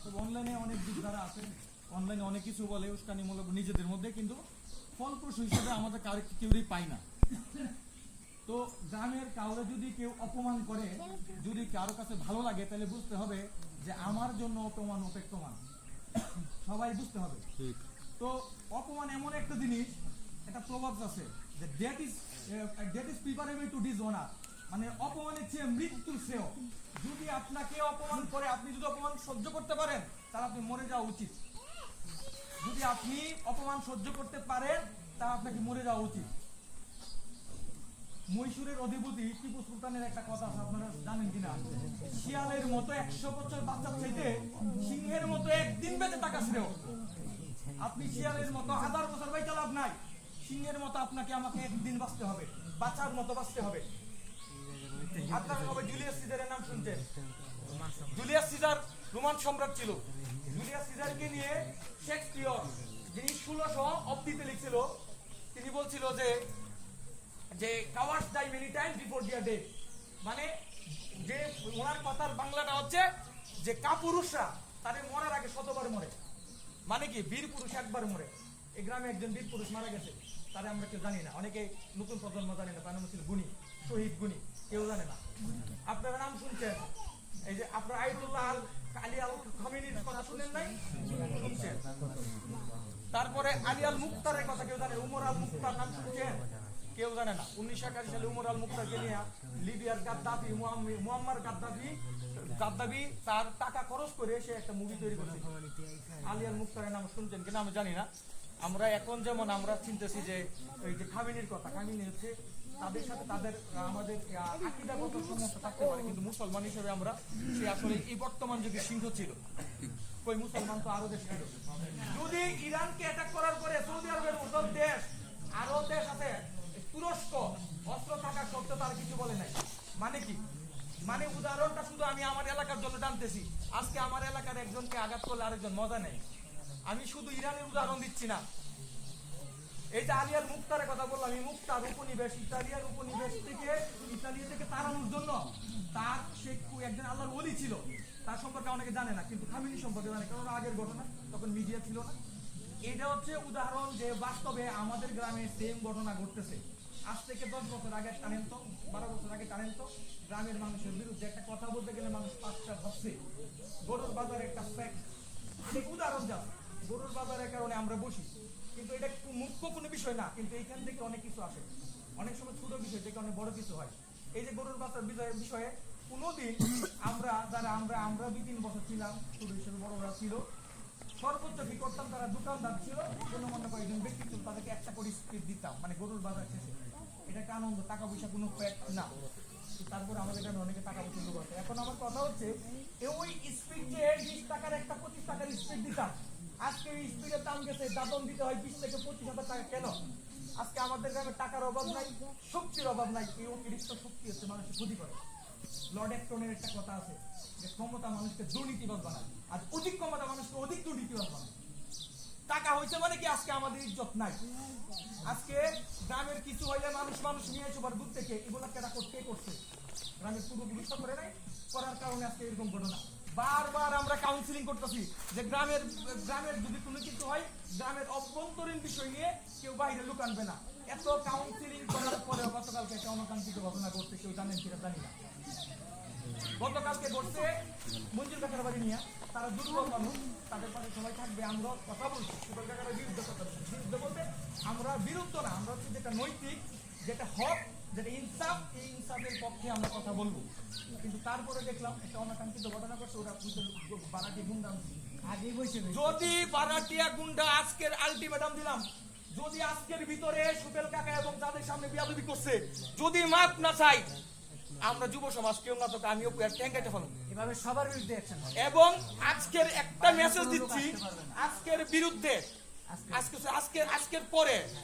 তবে অনলাইনে অনেক দিক যারা আছে, অনলাইনে অনেক কিছু বলে উস্কানিমূলক নিজেদের মধ্যে, কিন্তু ফলপ্রসূ হিসেবে আমাদের কেউই পাই না। তো গ্রামের কাউরে যদি কেউ অপমান করে, যদি কারো কাছে ভালো লাগে, তাহলে বুঝতে হবে যে আমার জন্য অপমান অপেক্ষমান, সবাই বুঝতে হবে। তো অপমান এমন একটা জিনিস, একটা প্রভাব আছে যে that is preferable to dishonour, মানে অপমানের চেয়ে মৃত্যুর শ্রেয়। যদি আপনাকে অপমান করে, আপনি যদি অপমান সহ্য করতে পারেন, তাহলে আপনি মরে যাওয়া উচিত। যদি আপনি অপমান সহ্য করতে পারেন, তাহলে আপনাকে মরে যাওয়া উচিত। মহীশূরের অধিপতি টিপু সুলতানের একটা কথা আছে, আপনারা জানেন কিনা? শিয়ালের মতো 100 বছর বাচ্চা চাইতে সিংহের মতো একদিন বেঁচে থাকা শ্রেয়। আপনি শিয়ালের মতো 1000 বছর বাইচা লাভ নাই, সিংহের মতো আপনাকে আমাকে একদিন বাঁচতে হবে, বাচ্চার মতো বাঁচতে হবে। আপনারা সবাই জুলিয়াস সিজারের নাম শুনছেন। জুলিয়াস সিজার রোমান সম্রাট ছিল। জুলিয়াস সিজারকে নিয়ে শেক্সপিয়র, যিনি 1600 অব্দিতে লিখছিল, তিনি বলছিল যে cowards die many time before their death, মানে যে ওনার কথার বাংলাটা হচ্ছে যে কাপুরুষরা তাদের মরার আগে 100বার মরে। মানে কি, বীর পুরুষ একবার মরে। এই গ্রামে একজন বীর পুরুষ মারা গেছে, তারে আমরা কেউ জানি না, অনেকে নতুন প্রজন্ম জানে না, তার নাম ছিল গুণী, শহীদ গুণী, কেউ জানে না। আপনারা নাম শুনছেন, এই যে আপনার আয়াতুল্লাহ আলী আল খামেনির কথা শুনেন নাই? শুনছেন। তারপরে আলী আল মুক্তারের কথা কেউ জানে? উমর আল মুক্তার নাম শুনছেন? কেউ জানে না। 1981 সালে উমর আল মুক্তারকে নিয়ে লিবিয়ার গাদ্দাফি, মুয়াম্মার গাদ্দাফি তার টাকা খরচ করে সে একটা মুভি তৈরি করেছে। আলী আল মুক্তারের নাম শুনছেন কিনা আমি জানি না। আমরা এখন যেমন আমরা চিন্তাছি যে এই যে খামেনির কথা, খামেনি হচ্ছে তাদের সাথে তাদের আমাদের আকীদাগত সমস্যা থাকতে পারে, কিন্তু মুসলমান হিসেবে আমরা সে আসলে এই বর্তমান যুগে সিংহ ছিল। কই মুসলমান তো আরো দেশ ছিল। যদি ইরানকে অ্যাটাক করার পরে সৌদি আরবের মতো দেশ, আরো দেশ আছে, তুরস্ক অস্ত্র থাকা সত্ত্বেও তার কিছু বলে নাই। মানে কি, মানে উদাহরণটা শুধু আমি আমার এলাকার জন্য জানতেছি। আজকে আমার এলাকার একজনকে আঘাত করলে আরেকজন মজা নেই। আমি শুধু ইরানের উদাহরণ দিচ্ছি না। এই যে আলিয়ার মুক্তারের কথা বললাম, এই মুক্তার উপনিবেশ, ইতালিয়ার উপনিবেশ থেকে, ইতালিয়া থেকে তাড়ানোর জন্য তার সে একজন আল্লাহর ওলি ছিল, তার সম্পর্কে অনেকে জানে না, কিন্তু খামেনি সম্পর্কে জানে, কারণ আগের ঘটনা, তখন মিডিয়া ছিল না। এটা হচ্ছে উদাহরণ যে বাস্তবে আমাদের গ্রামে সেম ঘটনা ঘটতেছে। আজ থেকে 10 বছর আগে টানেন তো, 12 বছর আগে টানেন তো, গ্রামের মানুষের বিরুদ্ধে একটা কথা বলতে গেলে মানুষ 5টা ভাবছে। গরুর বাজারে একটা ফ্যাক্ট, উদাহরণ যা, গরুর বাজারের কারণে আমরা বসি, কিন্তু এটা মুখ্য কোনো বিষয় না, কিন্তু এইখান থেকে অনেক কিছু আসে। অনেক সময় ছোট বিষয় থেকে অনেক বড় কিছু হয়। এই যে গরুর বাজার বিষয়ে কোনোদিন আমরা যারা আমরা 2-3 বছর ছিলাম, ছোট হিসেবে বড়রা ছিল, সর্বোচ্চ কি করতাম, তারা দোকানদার ছিল, কোনো মনে কয়েকজন ব্যক্তি ছিল, তাদেরকে 1 করে স্পিড দিতাম, মানে গরুর বাজার শেষে। এটা একটা আনন্দ, টাকা পয়সা কোনো ফ্যাক্ট না। তারপরে আমাদের এখানে অনেকে টাকা পয়সা লোক আছে। এখন আমার কথা হচ্ছে, ওই স্পিড যে 20 টাকার একটা 25 টাকার স্পিড দিতাম, আজকে এই স্পিডের দাম গেছে, দাদন দিতে হয় 20 থেকে 25,000 টাকা। কেন? আজকে আমাদের গ্রামে টাকার অভাব নাই, শক্তির অভাব নাই, এই অতিরিক্ত শক্তি হচ্ছে মানুষের ক্ষতি করে। লর্ড অ্যাক্টনের একটা কথা আছে যে ক্ষমতা মানুষকে দুর্নীতিবাদ বানায়, আর অধিক ক্ষমতা মানুষকে অধিক দুর্নীতিবাদ বানায়। টাকা হয়েছে মানে কি আজকে আমাদের ইজ্জত নাই। আজকে গ্রামের কিছু হইলে মানুষ নিয়ে এসে দূর থেকে এগুলা কেটা করতে করছে, গ্রামের পূর্বপুরুষ করে নাই, করার কারণে আজকে এরকম ঘটনা। বারবার আমরা কাউন্সিলিং করতেছি যে গ্রামের যদি কোনো কিছু হয়, গ্রামের অভ্যন্তরীণ বিষয় নিয়ে কেউ বাইরে লোক আনবে না। এত কাউন্সিলিং করার পরেও গতকালকে একটা অনাকাঙ্ক্ষিত ঘটনা ঘটছে, কেউ জানেন কিনা জানি না। গতকালকে ঘটছে মঞ্জুর কাকার বাড়ি নিয়ে, তারা দুর্বল মানুষ, তাদের পাশে সবাই থাকবে, আমরা কথা বলছি সুবল কাকার বিরুদ্ধে। কথা বিরুদ্ধে বলতে আমরা বিরুদ্ধ না, আমরা হচ্ছে যেটা নৈতিক, যেটা হক, যেটা ইনসাফ, এই ইনসাফের পক্ষে আমরা কথা বলবো। কিন্তু তারপরে দেখলাম একটা অনাকাঙ্ক্ষিত ঘটনা ঘটছে, ওরা বারাটি গুন্ডা আগেই বসে। যদি বারাটিয়া গুন্ডা আজকের আলটিমেটাম দিলাম, যদি আজকের ভিতরে সুবেল কাকা এবং তাদের সামনে বিয়াদবি করছে, যদি মাপ না চাই, আমরা যুব সমাজ কেউ না তো আমিও ট্যাঙ্কাইতে ফেলব, এভাবে সবার বিরুদ্ধে অ্যাকশন হবে। এবং আজকের একটা মেসেজ দিচ্ছি, আজকের বিরুদ্ধে, আজকের পরে